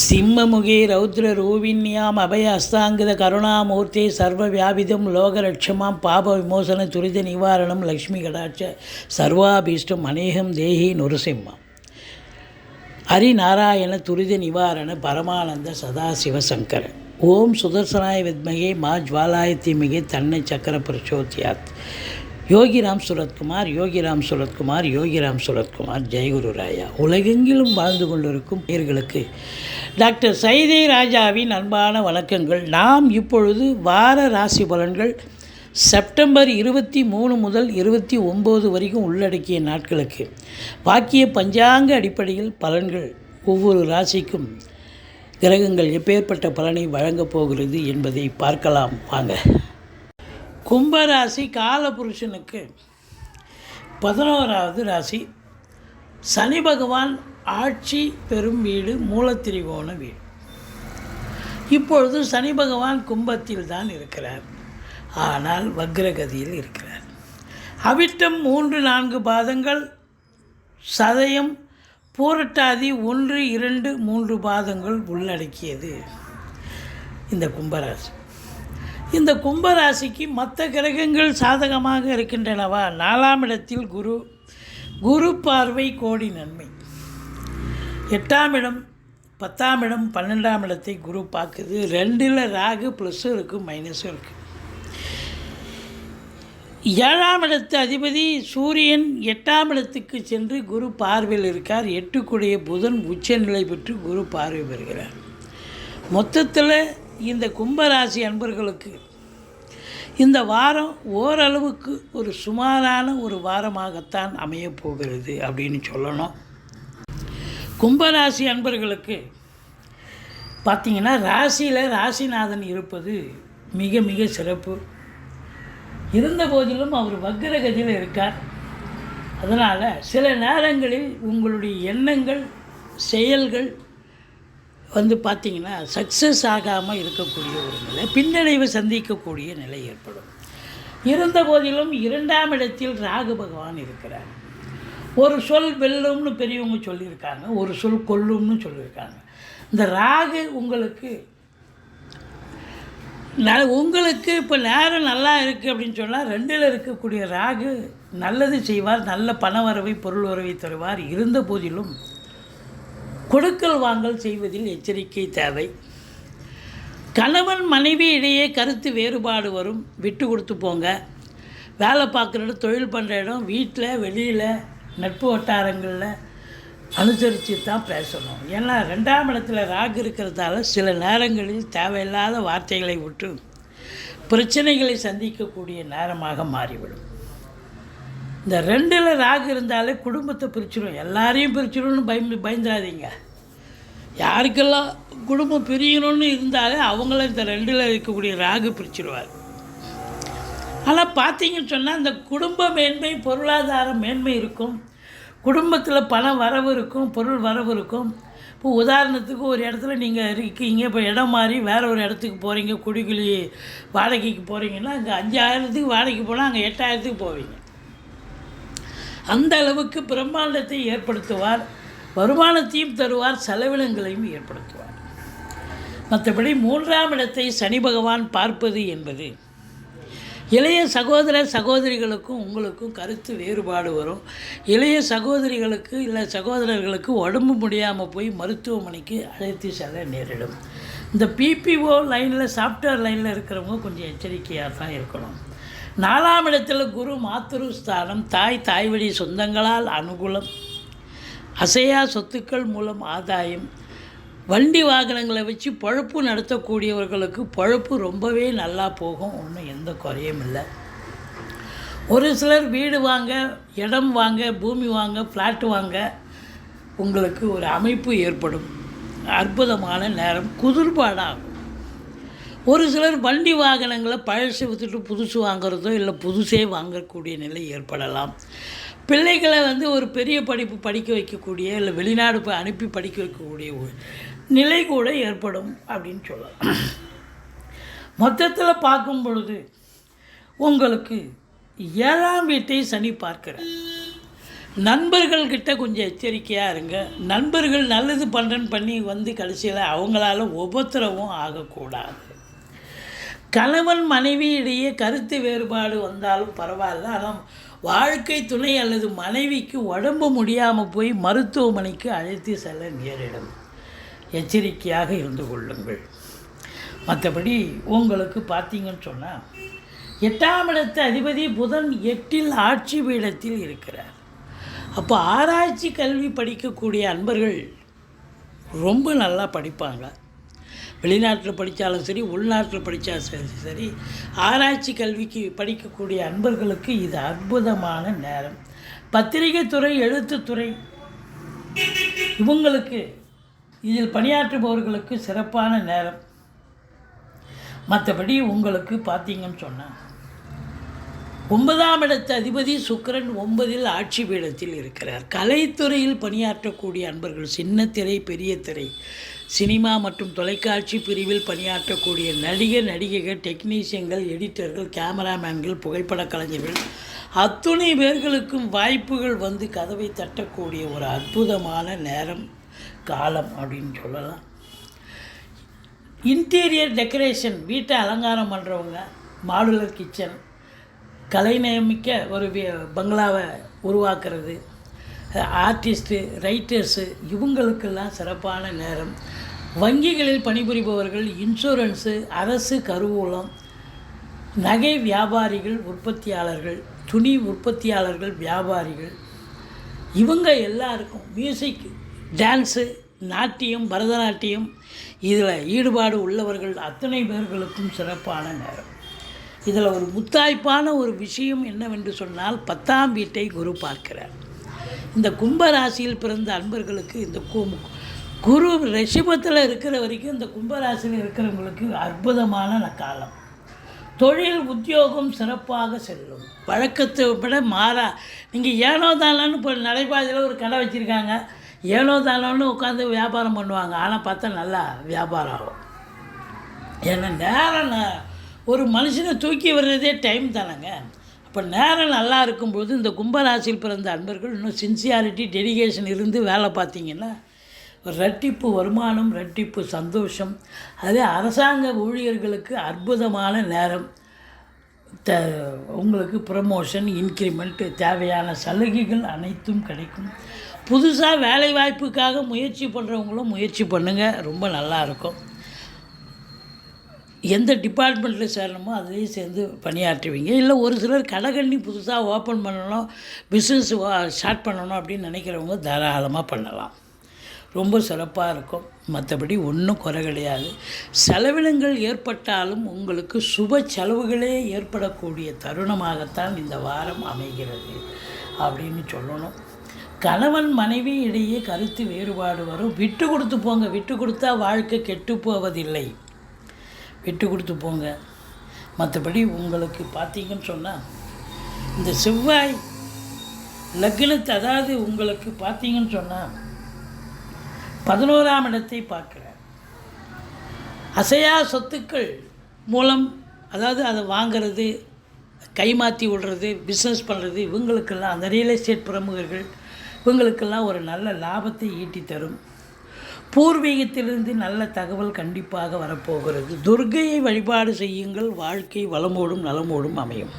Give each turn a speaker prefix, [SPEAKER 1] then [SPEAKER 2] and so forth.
[SPEAKER 1] சிம்மமுகே ரௌத்ரரூபிண்யாம் அபய அஸ்தாங்கித கருணாமூர்த்தி சர்வவியாபிதம் லோகரட்சமாம் பாப விமோசன துரித நிவாரணம் லக்ஷ்மி கடாட்ச சர்வாபீஷ்டம் அநேகம் தேஹி நுரசிம்மா ஹரிநாராயண துரித நிவாரண பரமானந்த சதாசிவசங்கர ஓம் சுதர்சனாய வித்மகே மா ஜ்வாலாய தீமகே தன்னை சக்கர பிரச்சோத்யாத் யோகிராம் சுரத்குமார் யோகிராம் சுரத்குமார் யோகிராம் சுரத்குமார் ஜெயகுரு ராயா. உலகெங்கிலும் வாழ்ந்து கொண்டிருக்கும் பேர்களுக்கு டாக்டர் சைதை ராஜாவின் அன்பான வணக்கங்கள். நாம் இப்பொழுது வார ராசி பலன்கள் செப்டம்பர் 23 முதல் 29 வரைக்கும் உள்ளடக்கிய நாட்களுக்கு வாக்கிய பஞ்சாங்க அடிப்படையில் பலன்கள் ஒவ்வொரு ராசிக்கும் கிரகங்கள் எப்பேற்பட்ட பலனை வழங்கப் போகிறது என்பதை பார்க்கலாம் வாங்க. கும்பராசி காலபுருஷனுக்கு 11வது ராசி. சனி பகவான் ஆட்சி பெறும் வீடு மூலத்திரிகோண வீடு. இப்பொழுது சனி பகவான் கும்பத்தில் தான் இருக்கிறார், ஆனால் வக்ரகதியில் இருக்கிறார். அவிட்டம் 3-4 பாதங்கள், சதயம் பூரட்டாதி 1-2-3 பாதங்கள் உள்ளடக்கியது இந்த கும்பராசி. இந்த கும்பராசிக்கு மற்ற கிரகங்கள் சாதகமாக இருக்கின்றனவா? 4ஆம் இடத்தில் குரு பார்வை கோடி நன்மை. 8ஆம் இடம் 10ஆம் இடம் 12ஆம் இடத்தை குரு பார்க்குது. 2ல் ராகு ப்ளஸ்ஸும் இருக்குது மைனஸும் இருக்குது. 7ஆம் இடத்து அதிபதி சூரியன் 8ஆம் இடத்துக்கு சென்று குரு பார்வையில் இருக்கார். 8க்குடைய புதன் உச்சநிலை பெற்று குரு பார்வை பெறுகிறார். மொத்தத்தில் இந்த கும்பராசி அன்பர்களுக்கு இந்த வாரம் ஓரளவுக்கு ஒரு சுமாரான ஒரு வாரமாகத்தான் அமையப்போகிறது அப்படின்னு சொல்லணும். கும்பராசி அன்பர்களுக்கு பார்த்திங்கன்னா ராசியில் ராசிநாதன் இருப்பது மிக மிக சிறப்பு. இருந்த போதிலும் அவர் வக்ரகதியில் இருக்கார். அதனால் சில நேரங்களில் உங்களுடைய எண்ணங்கள் செயல்கள் பார்த்திங்கன்னா சக்ஸஸ் ஆகாமல் இருக்கக்கூடிய ஒரு நிலை, பின்னடைவை சந்திக்கக்கூடிய நிலை ஏற்படும். இருந்த போதிலும் 2ஆம் இடத்தில் ராகு பகவான் இருக்கிறார். ஒரு சொல் வெல்லும்னு பெரியவங்க சொல்லியிருக்காங்க, ஒரு சொல் கொல்லும்னு சொல்லியிருக்காங்க. இந்த ராகு உங்களுக்கு இப்போ நேரம் நல்லா இருக்குது அப்படின்னு சொன்னால் 2ல் இருக்கக்கூடிய ராகு நல்லது செய்வார், நல்ல பண வரவை பொருள் வரவை தருவார். இருந்த போதிலும் கொடுக்கல் வாங்கல் செய்வதில் எச்சரிக்கை தேவை. கணவன் மனைவி இடையே கருத்து வேறுபாடு வரும், விட்டு கொடுத்து போங்க. வேலை பார்க்குற இடம், தொழில் பண்ணுற இடம், வீட்டில் வெளியில் நட்பு வட்டாரங்களில் அனுசரித்து தான் பேசணும். ஏன்னா 2ஆம் இடத்துல ராகு இருக்கிறதால சில நேரங்களில் தேவையில்லாத வார்த்தைகளை விட்டு பிரச்சனைகளை சந்திக்கக்கூடிய நேரமாக மாறிவிடும். இந்த 2ல் ராகு இருந்தாலே குடும்பத்தை பிரிச்சிடும், எல்லாரையும் பிரிச்சிடும்னு பயந்துடாதீங்க. யாருக்கெல்லாம் குடும்பம் பிரியணும்னு இருந்தாலே அவங்கள இந்த 2ல் இருக்கக்கூடிய ராகு பிரிச்சிடுவார். ஆனால் பார்த்தீங்கன்னு சொன்னால் இந்த குடும்ப மேன்மை பொருளாதார மேன்மை இருக்கும், குடும்பத்தில் பண வரவு இருக்கும், பொருள் வரவு இருக்கும். இப்போ உதாரணத்துக்கு ஒரு இடத்துல நீங்கள் இருக்கீங்க, இப்போ இடம் மாறி வேறு ஒரு இடத்துக்கு போகிறீங்க, குடிக்குழி வாடகைக்கு போகிறீங்கன்னா அங்கே 5000த்துக்கு வாடகைக்கு போனால் அங்கே 8000த்துக்கு போவீங்க. அந்த அளவுக்கு பிரம்மாண்டத்தை ஏற்படுத்துவார், வருமானத்தையும் தருவார், செலவினங்களையும் ஏற்படுத்துவார். மற்றபடி 3ஆம் இடத்தை சனி பகவான் பார்ப்பது என்பது இளைய சகோதர சகோதரிகளுக்கும் உங்களுக்கும் கருத்து வேறுபாடு வரும். இளைய சகோதரிகளுக்கு இல்லை சகோதரர்களுக்கு உடம்பு முடியாமல் போய் மருத்துவமனைக்கு அழைத்து செல்ல நேரிடும். இந்த பிபிஓ லைனில் சாஃப்ட்வேர் லைனில் இருக்கிறவங்க கொஞ்சம் எச்சரிக்கையாக தான் இருக்கணும். 4ஆம் இடத்துல குரு மாத்துரு ஸ்தானம், தாய் வழி சொந்தங்களால் அனுகூலம், அசையா சொத்துக்கள் மூலம் ஆதாயம், வண்டி வாகனங்களை வச்சு பழப்பு நடத்தக்கூடியவர்களுக்கு பழப்பு ரொம்பவே நல்லா போகும், ஒன்றும் எந்த குறையும் இல்லை. ஒரு சிலர் வீடு வாங்க, இடம் வாங்க, பூமி வாங்க, ஃப்ளாட்டு வாங்க உங்களுக்கு ஒரு அமைப்பு ஏற்படும். அற்புதமான நேரம், குதிர்பாடாகும். ஒரு சிலர் வண்டி வாகனங்களை பழசு விற்றுட்டு புதுசு வாங்கிறதோ இல்லை புதுசே வாங்கக்கூடிய நிலை ஏற்படலாம். பிள்ளைகளை ஒரு பெரிய படிப்பு படிக்க வைக்கக்கூடிய இல்லை வெளிநாடு அனுப்பி படிக்க வைக்கக்கூடிய ஒரு நிலை கூட ஏற்படும் அப்படின்னு சொல்லலாம். மொத்தத்தில் பார்க்கும் பொழுது உங்களுக்கு 7ஆம் வீட்டை சனி பார்க்கிறார். நண்பர்கள்கிட்ட கொஞ்சம் எச்சரிக்கையாக இருங்க. நண்பர்கள் நல்லது பண்ணுறேன்னு பண்ணி வந்து கடைசியில் அவங்களால உபத்திரவும் ஆகக்கூடாது. கணவன் மனைவி இடையே கருத்து வேறுபாடு வந்தாலும் பரவாயில்ல, ஆனால் வாழ்க்கை துணை அல்லது மனைவிக்கு உடம்பு முடியாமல் போய் மருத்துவமனைக்கு அழைத்து செல்ல நேரிடும். எச்சரிக்கையாக இருந்து கொள்ளுங்கள். மற்றபடி உங்களுக்கு பார்த்தீங்கன்னு சொன்னால் 8ஆம் இடத்து அதிபதி புதன் 8இல் ஆட்சி பீடத்தில் இருக்கிறார். அப்போ ஆராய்ச்சி கல்வி படிக்கக்கூடிய அன்பர்கள் ரொம்ப நல்லா படிப்பாங்க. வெளிநாட்டில் படித்தாலும் சரி, உள்நாட்டில் படித்தாலும் சரி, ஆராய்ச்சி கல்விக்கு படிக்கக்கூடிய அன்பர்களுக்கு இது அற்புதமான நேரம். பத்திரிகை துறை, எழுத்துத்துறை இவங்களுக்கு, இதில் பணியாற்றுபவர்களுக்கு சிறப்பான நேரம். மற்றபடி உங்களுக்கு பார்த்தீங்கன்னு சொன்னால் 9ஆம் இடத்து அதிபதி சுக்கிரன் 9இல் ஆட்சி பீடத்தில் இருக்கிறார். கலைத்துறையில் பணியாற்றக்கூடிய அன்பர்கள், சின்ன திரை, பெரிய திரை, சினிமா மற்றும் தொலைக்காட்சி பிரிவில் பணியாற்றக்கூடிய நடிகர், நடிகைகள், டெக்னீஷியன்கள், எடிட்டர்கள், கேமராமேன்கள், புகைப்பட கலைஞர்கள் அத்துணை பேர்களுக்கும் வாய்ப்புகள் வந்து கதவை தட்டக்கூடிய ஒரு அற்புதமான நேரம், காலம் அப்படின்னு சொல்லலாம். இன்டீரியர் டெக்கரேஷன், வீட்டை அலங்காரம் பண்ணுறவங்க, மாடுலர் கிச்சன், கலைநயமிக்க ஒரு பங்களாவை உருவாக்குறது, ஆர்டிஸ்ட்டு, ரைட்டர்ஸு இவங்களுக்கெல்லாம் சிறப்பான நேரம். வங்கிகளில் பணிபுரிபவர்கள், இன்சூரன்ஸு, அரசு கருவூலம், நகை வியாபாரிகள், உற்பத்தியாளர்கள், துணி உற்பத்தியாளர்கள், வியாபாரிகள் இவங்க எல்லாருக்கும் மியூசிக், டான்ஸு, நாட்டியம், பரதநாட்டியம் இதில் ஈடுபாடு உள்ளவர்கள் அத்தனை பேர்களுக்கும் சிறப்பான நேரம். இதில் ஒரு முத்தாய்ப்பான ஒரு விஷயம் என்னவென்று சொன்னால் 10ஆம் வீட்டை குரு பார்க்கிறார். இந்த கும்பராசியில் பிறந்த அன்பர்களுக்கு இந்த குரு ரிஷபத்தில் இருக்கிற வரைக்கும் இந்த கும்பராசியில் இருக்கிறவங்களுக்கு அற்புதமான காலம். தொழில், உத்தியோகம் சிறப்பாக செல்லும். வழக்கத்தை விட மாறா. நீங்கள் ஏனோ தானோன்னு இப்போ நடைபாதையில் ஒரு கடை வச்சுருக்காங்க, ஏனோ தானோன்னு உட்காந்து வியாபாரம் பண்ணுவாங்க. ஆனால் பார்த்தா நல்லா வியாபாரம் ஆகும். ஏன்னா நேரம் ஒரு மனுஷனை தூக்கி வர்றதே டைம் தானேங்க. அப்போ நேரம் நல்லா இருக்கும்போது இந்த கும்பராசியில் பிறந்த அன்பர்கள் இன்னும் சின்சியாரிட்டி, டெடிகேஷன் இருந்து வேலை பார்த்தீங்கன்னா ரெட்டிப்பு வருமானம், ரெட்டிப்பு சந்தோஷம். அதே அரசாங்க ஊழியர்களுக்கு அற்புதமான நேரம். உங்களுக்கு ப்ரமோஷன், இன்க்ரிமெண்ட், தேவையான சலுகைகள் அனைத்தும் கிடைக்கும். புதுசாக வேலை வாய்ப்புக்காக முயற்சி பண்ணுறவங்களும் முயற்சி பண்ணுங்கள், ரொம்ப நல்லாயிருக்கும். எந்த டிபார்ட்மெண்ட்டில் சேரணுமோ அதுலேயும் சேர்ந்து பணியாற்றுவீங்க. இல்லை ஒரு சிலர் கடைகண்ணி புதுசாக ஓப்பன் பண்ணணும், பிஸ்னஸ் ஸ்டார்ட் பண்ணணும் அப்படின்னு நினைக்கிறவங்க தாராளமாக பண்ணலாம். ரொம்ப சிறப்பாக இருக்கும். மற்றபடி ஒன்றும் குறை கிடையாது. செலவினங்கள் ஏற்பட்டாலும் உங்களுக்கு சுப செலவுகளே ஏற்படக்கூடிய தருணமாகத்தான் இந்த வாரம் அமைகிறது அப்படின்னு சொல்லணும். கணவன் மனைவி இடையே கருத்து வேறுபாடு வரும். விட்டு கொடுத்து போங்க. விட்டு கொடுத்தா வாழ்க்கை கெட்டு போவதில்லை. விட்டு கொடுத்து போங்க. மற்றபடி உங்களுக்கு பார்த்தீங்கன்னு சொன்னால் இந்த செவ்வாய் லக்னத்தை, அதாவது உங்களுக்கு பார்த்தீங்கன்னு சொன்னால் 11ஆம் இடத்தை பார்க்குறார். அசையா சொத்துக்கள் மூலம், அதாவது அதை வாங்கிறது, கைமாற்றி விடுறது, பிஸ்னஸ் பண்ணுறது, இவங்களுக்கெல்லாம் அந்த ரியல் எஸ்டேட் பிரமுகர்கள் இவங்களுக்கெல்லாம் ஒரு நல்ல லாபத்தை ஈட்டி தரும். பூர்வீகத்திலிருந்து நல்ல தகவல் கண்டிப்பாக வரப்போகிறது. துர்க்கையை வழிபாடு செய்யுங்கள். வாழ்க்கை வளமோடும் நலமோடும் அமையும்.